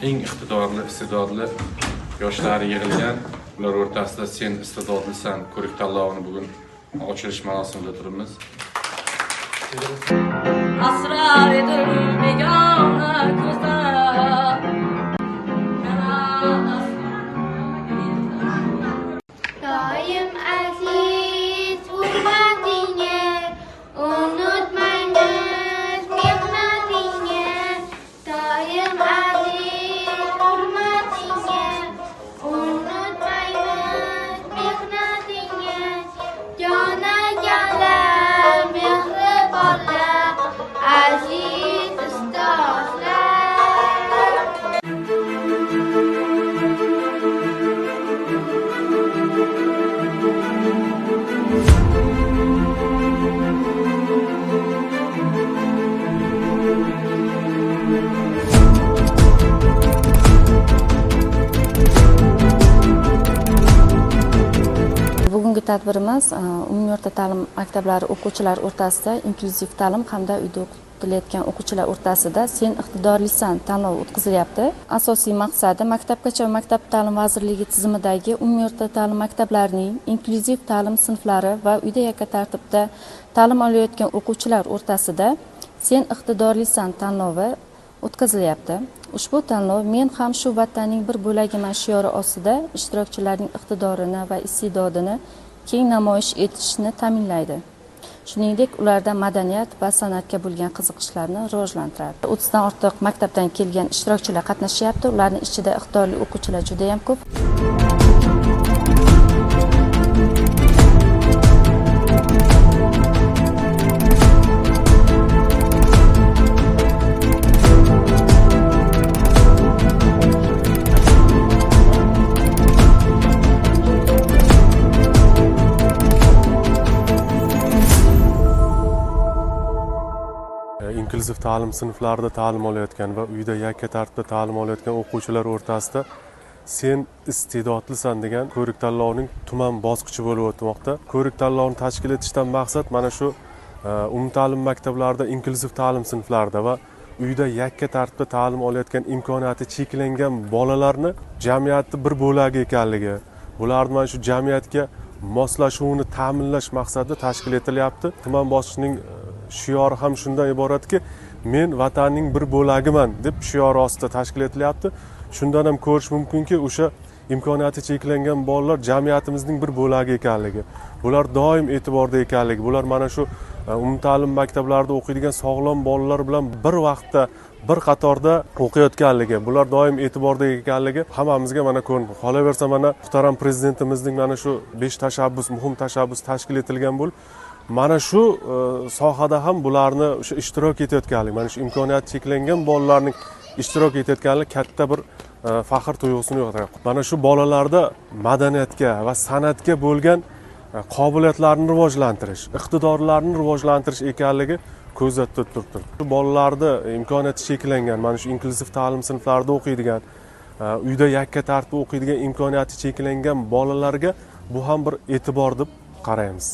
eng iqtidorli, iste'dodli yoshlar yig'ilgan. Ular o'rtasida sen iste'dodlisan ko'rik tanlovini bugun ochilish marosimida turibmiz. Asrar edim begona ko'zlar. Doim aziz hurmatingga, unutmaymiz mehnatingga. Doim aziz hurmatingga, unutmaymiz mehnatingga. Jonajonlar, mehribonlar, aziz ustozlar. Bugungi tadbirimiz umumiy o'rta ta'lim maktablari o'quvchilari o'rtasida inklyuziv ta'lim hamda uyda o'qitilayotgan o'quvchilar o'rtasida sen iqtidorlisan tanlovi o'tkazilyapti. Asosiy maqsadi Maktabgacha va Maktab ta'lim vazirligi tizimidagi umumiy o'rta ta'lim maktablarining inklyuziv ta'lim sinflari va uyda yakka tartibda ta'lim olayotgan o'quvchilar o'rtasida sen iqtidorlisan tanlovi o'tkazilyapti. Ushbu tanlov men ham shu vatanning bir bo'lagiman shiori ostida ishtirokchilarning iqtidorini va iste'dodini keng namoyish etishni ta'minlaydi. Shuningdek, ularda madaniyat va san'atga bo'lgan qiziqishlarni rivojlantiradi. 30 dan ortiq maktabdan kelgan ishtirokchilar qatnashyapti. Ularning ichida iqtidorli o'quvchilar juda ham ko'p. Inklyuziv ta'lim sinflarida ta'lim olayotgan va uyda yakka tartibda ta'lim olayotgan o'quvchilar o'rtasida sen iste'dodlisan degan ko'rik tanlovining tuman bosqichi bo'lib o'tmoqda. Ko'rik tanlovini tashkil etishdan maqsad mana shu umumta'lim maktablarida inklyuziv ta'lim sinflarida va uyda yakka tartibda ta'lim olayotgan imkoniyati cheklangan bolalarni jamiyatning bir bo'lagi ekanligi, bularni mana shu jamiyatga moslashuvini ta'minlash maqsadida tashkil etilyapti. Tuman bosqichining shiori ham shundan iboratki, men vatanning bir bo'lagiman deb shiori ostida tashkil etilyapti. Shundan ham ko'rish mumkinki, o'sha imkoniyati cheklangan bolalar jamiyatimizning bir bo'lagi ekanligi, bular doim e'tiborda ekanligi, bular mana shu umumta'lim maktablarida o'qiydigan sog'lom bolalar bilan bir vaqtda bir qatorda o'qiyotganligi, bular doim e'tiborda ekanligi hammamizga mana ko'rinib qolaversa, mana muhtaram prezidentimizning mana shu 5 tashabbus, muhim tashabbus tashkil etilgan bo'lib, mana shu sohada ham bularni o'sha ishtirok etayotganlik, mana shu imkoniyati cheklangan bolalarning ishtirok etayotganlik katta bir faxr tuyg'usini uyg'otadi. Mana shu bolalarda madaniyatga va san'atga bo'lgan qobiliyatlarni rivojlantirish, iqtidorlarni rivojlantirish ekanligi ko'zda turibdi. Bu bolalarda imkoniyati cheklangan, mana shu inklyuziv ta'lim sinflarida o'qiydigan, uyda yakka tartibda o'qiydigan imkoniyati cheklangan bolalarga bu ham bir e'tibor deb qaraymiz.